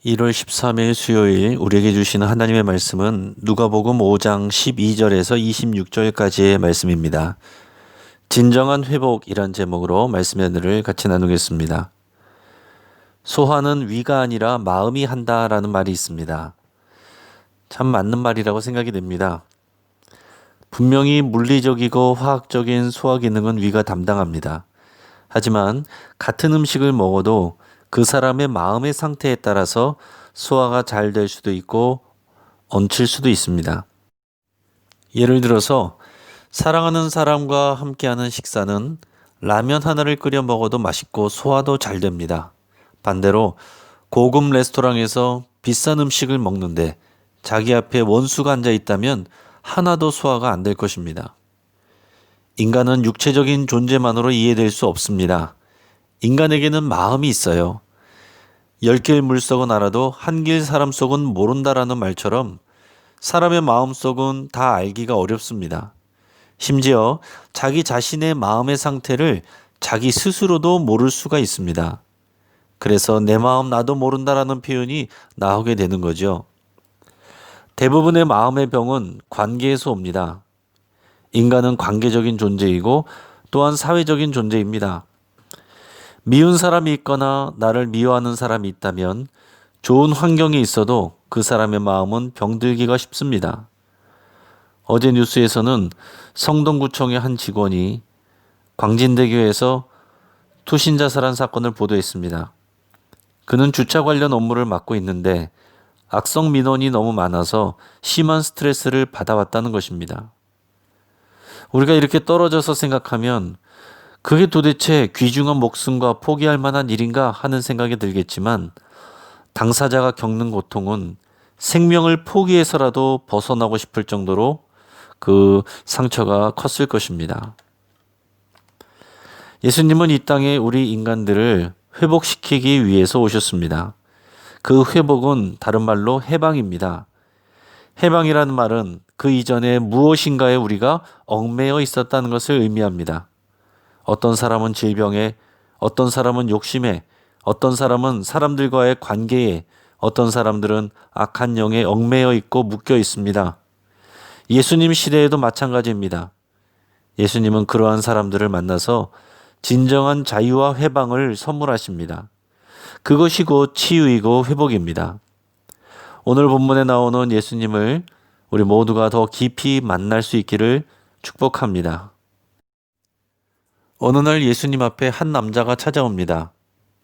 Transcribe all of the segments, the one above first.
1월 13일 수요일 우리에게 주시는 하나님의 말씀은 누가복음 5장 12절에서 26절까지의 말씀입니다. 진정한 회복이란 제목으로 말씀의 은혜를 같이 나누겠습니다. 소화는 위가 아니라 마음이 한다라는 말이 있습니다. 참 맞는 말이라고 생각이 됩니다. 분명히 물리적이고 화학적인 소화 기능은 위가 담당합니다. 하지만 같은 음식을 먹어도 그 사람의 마음의 상태에 따라서 소화가 잘 될 수도 있고 얹힐 수도 있습니다. 예를 들어서 사랑하는 사람과 함께하는 식사는 라면 하나를 끓여 먹어도 맛있고 소화도 잘 됩니다. 반대로 고급 레스토랑에서 비싼 음식을 먹는데 자기 앞에 원수가 앉아 있다면 하나도 소화가 안 될 것입니다. 인간은 육체적인 존재만으로 이해될 수 없습니다. 인간에게는 마음이 있어요. 10길 물속은 알아도 한 길 사람 속은 모른다라는 말처럼 사람의 마음속은 다 알기가 어렵습니다. 심지어 자기 자신의 마음의 상태를 자기 스스로도 모를 수가 있습니다. 그래서 내 마음 나도 모른다라는 표현이 나오게 되는 거죠. 대부분의 마음의 병은 관계에서 옵니다. 인간은 관계적인 존재이고 또한 사회적인 존재입니다. 미운 사람이 있거나 나를 미워하는 사람이 있다면 좋은 환경에 있어도 그 사람의 마음은 병들기가 쉽습니다. 어제 뉴스에서는 성동구청의 한 직원이 광진대교에서 투신 자살한 사건을 보도했습니다. 그는 주차 관련 업무를 맡고 있는데 악성 민원이 너무 많아서 심한 스트레스를 받아왔다는 것입니다. 우리가 이렇게 떨어져서 생각하면 그게 도대체 귀중한 목숨과 포기할 만한 일인가 하는 생각이 들겠지만 당사자가 겪는 고통은 생명을 포기해서라도 벗어나고 싶을 정도로 그 상처가 컸을 것입니다. 예수님은 이 땅에 우리 인간들을 회복시키기 위해서 오셨습니다. 그 회복은 다른 말로 해방입니다. 해방이라는 말은 그 이전에 무엇인가에 우리가 얽매여 있었다는 것을 의미합니다. 어떤 사람은 질병에, 어떤 사람은 욕심에, 어떤 사람은 사람들과의 관계에, 어떤 사람들은 악한 영에 얽매여 있고 묶여 있습니다. 예수님 시대에도 마찬가지입니다. 예수님은 그러한 사람들을 만나서 진정한 자유와 회방을 선물하십니다. 그것이 곧 치유이고 회복입니다. 오늘 본문에 나오는 예수님을 우리 모두가 더 깊이 만날 수 있기를 축복합니다. 어느 날 예수님 앞에 한 남자가 찾아옵니다.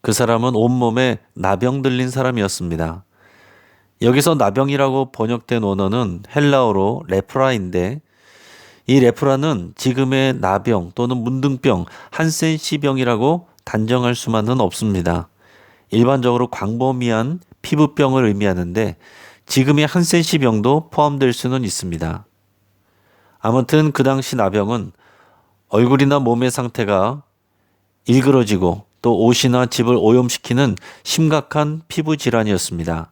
그 사람은 온몸에 나병 들린 사람이었습니다. 여기서 나병이라고 번역된 원어는 헬라어로 레프라인데 이 레프라는 지금의 나병 또는 문둥병, 한센시병이라고 단정할 수만은 없습니다. 일반적으로 광범위한 피부병을 의미하는데 지금의 한센시병도 포함될 수는 있습니다. 아무튼 그 당시 나병은 얼굴이나 몸의 상태가 일그러지고 또 옷이나 집을 오염시키는 심각한 피부 질환이었습니다.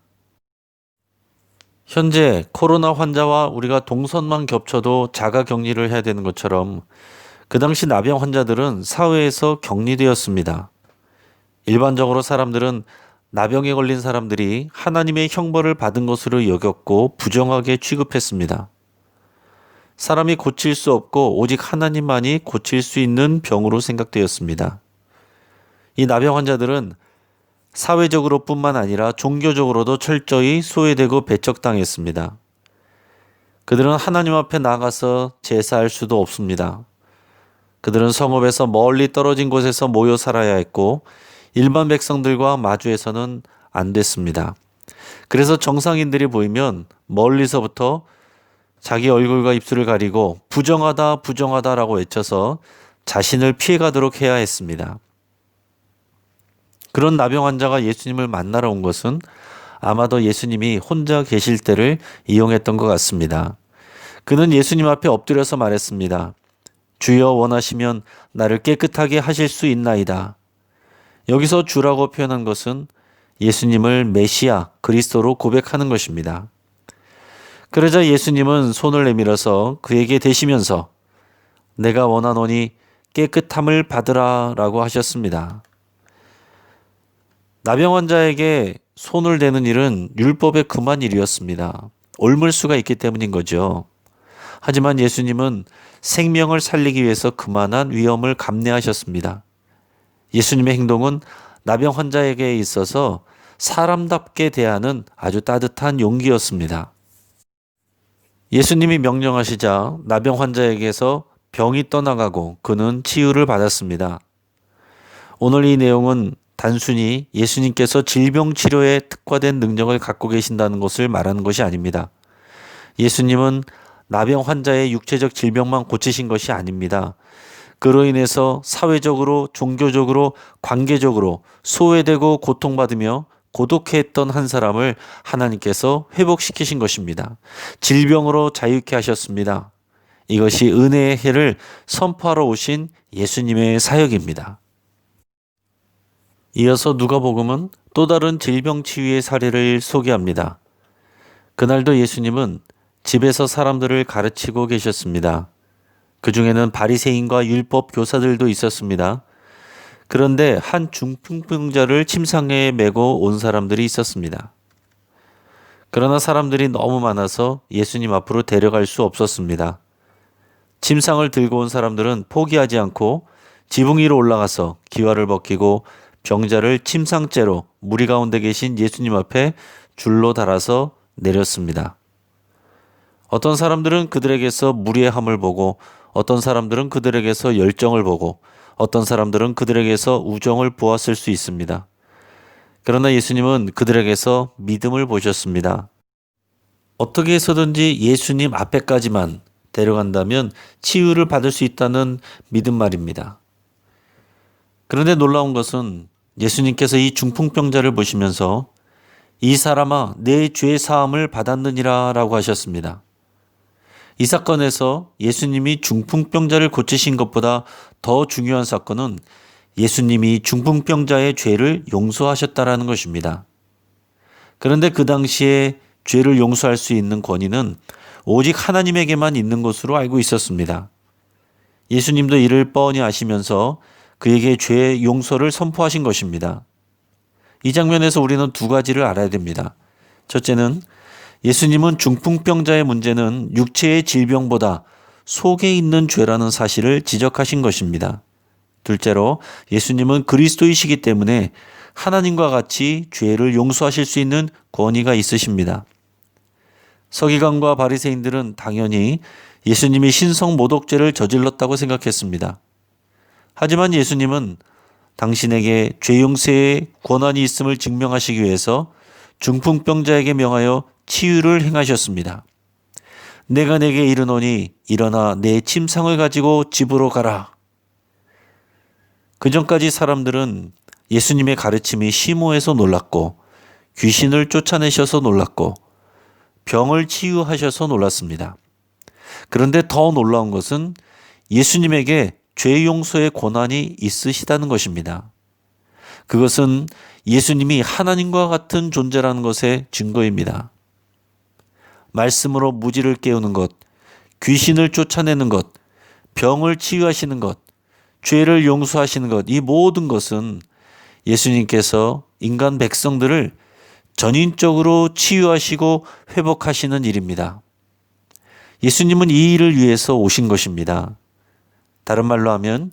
현재 코로나 환자와 우리가 동선만 겹쳐도 자가 격리를 해야 되는 것처럼 그 당시 나병 환자들은 사회에서 격리되었습니다. 일반적으로 사람들은 나병에 걸린 사람들이 하나님의 형벌을 받은 것으로 여겼고 부정하게 취급했습니다. 사람이 고칠 수 없고 오직 하나님만이 고칠 수 있는 병으로 생각되었습니다. 이 나병 환자들은 사회적으로 뿐만 아니라 종교적으로도 철저히 소외되고 배척당했습니다. 그들은 하나님 앞에 나가서 제사할 수도 없습니다. 그들은 성읍에서 멀리 떨어진 곳에서 모여 살아야 했고 일반 백성들과 마주해서는 안 됐습니다. 그래서 정상인들이 보이면 멀리서부터 자기 얼굴과 입술을 가리고 부정하다 부정하다라고 외쳐서 자신을 피해가도록 해야 했습니다. 그런 나병 환자가 예수님을 만나러 온 것은 아마도 예수님이 혼자 계실 때를 이용했던 것 같습니다. 그는 예수님 앞에 엎드려서 말했습니다. 주여 원하시면 나를 깨끗하게 하실 수 있나이다. 여기서 주라고 표현한 것은 예수님을 메시아, 그리스도로 고백하는 것입니다. 그러자 예수님은 손을 내밀어서 그에게 대시면서 내가 원하노니 깨끗함을 받으라 라고 하셨습니다. 나병 환자에게 손을 대는 일은 율법의 금한 일이었습니다. 옮을 수가 있기 때문인 거죠. 하지만 예수님은 생명을 살리기 위해서 그만한 위험을 감내하셨습니다. 예수님의 행동은 나병 환자에게 있어서 사람답게 대하는 아주 따뜻한 용기였습니다. 예수님이 명령하시자 나병 환자에게서 병이 떠나가고 그는 치유를 받았습니다. 오늘 이 내용은 단순히 예수님께서 질병 치료에 특화된 능력을 갖고 계신다는 것을 말하는 것이 아닙니다. 예수님은 나병 환자의 육체적 질병만 고치신 것이 아닙니다. 그로 인해서 사회적으로, 종교적으로, 관계적으로 소외되고 고통받으며 고독해했던 한 사람을 하나님께서 회복시키신 것입니다. 질병으로 자유케 하셨습니다. 이것이 은혜의 해를 선포하러 오신 예수님의 사역입니다. 이어서 누가복음은 또 다른 질병 치유의 사례를 소개합니다. 그날도 예수님은 집에서 사람들을 가르치고 계셨습니다. 그 중에는 바리새인과 율법 교사들도 있었습니다. 그런데 한 중풍병자를 침상에 메고 온 사람들이 있었습니다. 그러나 사람들이 너무 많아서 예수님 앞으로 데려갈 수 없었습니다. 침상을 들고 온 사람들은 포기하지 않고 지붕 위로 올라가서 기와를 벗기고 병자를 침상째로 무리 가운데 계신 예수님 앞에 줄로 달아서 내렸습니다. 어떤 사람들은 그들에게서 무례함을 보고 어떤 사람들은 그들에게서 열정을 보고 어떤 사람들은 그들에게서 우정을 보았을 수 있습니다. 그러나 예수님은 그들에게서 믿음을 보셨습니다. 어떻게 해서든지 예수님 앞에까지만 데려간다면 치유를 받을 수 있다는 믿음 말입니다. 그런데 놀라운 것은 예수님께서 이 중풍병자를 보시면서 이 사람아 내 죄 사함을 받았느니라 라고 하셨습니다. 이 사건에서 예수님이 중풍병자를 고치신 것보다 더 중요한 사건은 예수님이 중풍병자의 죄를 용서하셨다라는 것입니다. 그런데 그 당시에 죄를 용서할 수 있는 권위는 오직 하나님에게만 있는 것으로 알고 있었습니다. 예수님도 이를 뻔히 아시면서 그에게 죄의 용서를 선포하신 것입니다. 이 장면에서 우리는 두 가지를 알아야 됩니다. 첫째는 예수님은 중풍병자의 문제는 육체의 질병보다 속에 있는 죄라는 사실을 지적하신 것입니다. 둘째로 예수님은 그리스도이시기 때문에 하나님과 같이 죄를 용서하실 수 있는 권위가 있으십니다. 서기관과 바리새인들은 당연히 예수님이 신성 모독죄를 저질렀다고 생각했습니다. 하지만 예수님은 당신에게 죄 용서의 권한이 있음을 증명하시기 위해서 중풍병자에게 명하여 치유를 행하셨습니다. 내가 내게 이르노니 일어나 내 침상을 가지고 집으로 가라. 그전까지 사람들은 예수님의 가르침이 심오해서 놀랐고 귀신을 쫓아내셔서 놀랐고 병을 치유하셔서 놀랐습니다. 그런데 더 놀라운 것은 예수님에게 죄 용서의 권한이 있으시다는 것입니다. 그것은 예수님이 하나님과 같은 존재라는 것의 증거입니다. 말씀으로 무지를 깨우는 것, 귀신을 쫓아내는 것, 병을 치유하시는 것, 죄를 용서하시는 것, 이 모든 것은 예수님께서 인간 백성들을 전인적으로 치유하시고 회복하시는 일입니다. 예수님은 이 일을 위해서 오신 것입니다. 다른 말로 하면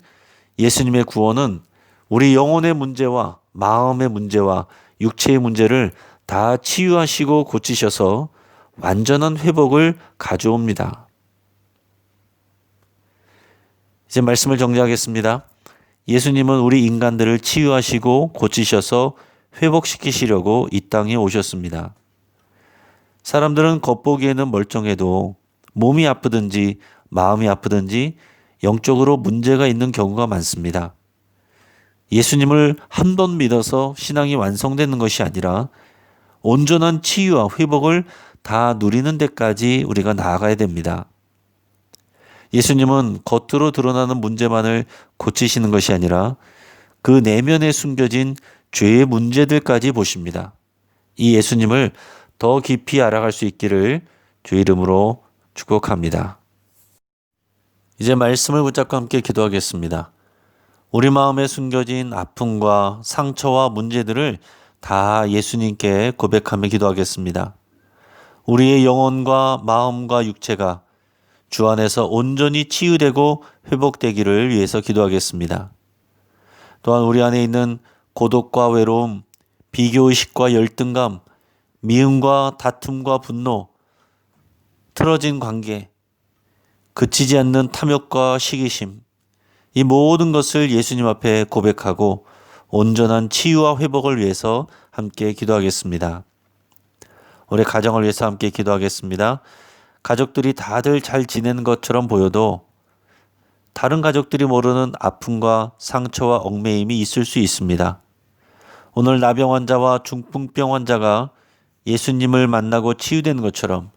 예수님의 구원은 우리 영혼의 문제와 마음의 문제와 육체의 문제를 다 치유하시고 고치셔서 완전한 회복을 가져옵니다. 이제 말씀을 정리하겠습니다. 예수님은 우리 인간들을 치유하시고 고치셔서 회복시키시려고 이 땅에 오셨습니다. 사람들은 겉보기에는 멀쩡해도 몸이 아프든지 마음이 아프든지 영적으로 문제가 있는 경우가 많습니다. 예수님을 한 번 믿어서 신앙이 완성되는 것이 아니라 온전한 치유와 회복을 다 누리는 데까지 우리가 나아가야 됩니다. 예수님은 겉으로 드러나는 문제만을 고치시는 것이 아니라 그 내면에 숨겨진 죄의 문제들까지 보십니다. 이 예수님을 더 깊이 알아갈 수 있기를 주 이름으로 축복합니다. 이제 말씀을 붙잡고 함께 기도하겠습니다. 우리 마음에 숨겨진 아픔과 상처와 문제들을 다 예수님께 고백하며 기도하겠습니다. 우리의 영혼과 마음과 육체가 주 안에서 온전히 치유되고 회복되기를 위해서 기도하겠습니다. 또한 우리 안에 있는 고독과 외로움, 비교의식과 열등감, 미움과 다툼과 분노, 틀어진 관계, 그치지 않는 탐욕과 시기심, 이 모든 것을 예수님 앞에 고백하고 온전한 치유와 회복을 위해서 함께 기도하겠습니다. 우리 가정을 위해서 함께 기도하겠습니다. 가족들이 다들 잘 지내는 것처럼 보여도 다른 가족들이 모르는 아픔과 상처와 얽매임이 있을 수 있습니다. 오늘 나병 환자와 중풍병 환자가 예수님을 만나고 치유된 것처럼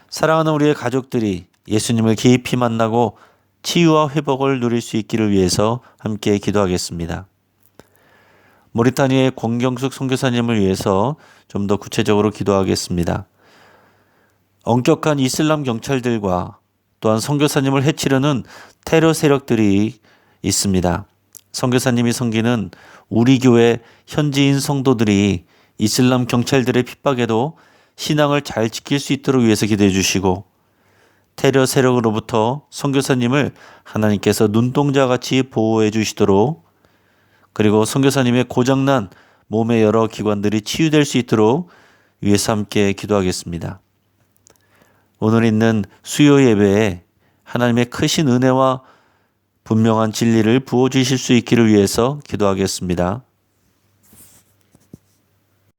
사랑하는 우리의 가족들이 예수님을 깊이 만나고 치유와 회복을 누릴 수 있기를 위해서 함께 기도하겠습니다. 모리타니아의 권경숙 선교사님을 위해서 좀 더 구체적으로 기도하겠습니다. 엄격한 이슬람 경찰들과 또한 선교사님을 해치려는 테러 세력들이 있습니다. 선교사님이 섬기는 우리 교회 현지인 성도들이 이슬람 경찰들의 핍박에도 신앙을 잘 지킬 수 있도록 위해서 기도해 주시고 테러 세력으로부터 선교사님을 하나님께서 눈동자같이 보호해 주시도록 그리고 선교사님의 고장난 몸의 여러 기관들이 치유될 수 있도록 위해서 함께 기도하겠습니다. 오늘 있는 수요 예배에 하나님의 크신 은혜와 분명한 진리를 부어주실 수 있기를 위해서 기도하겠습니다.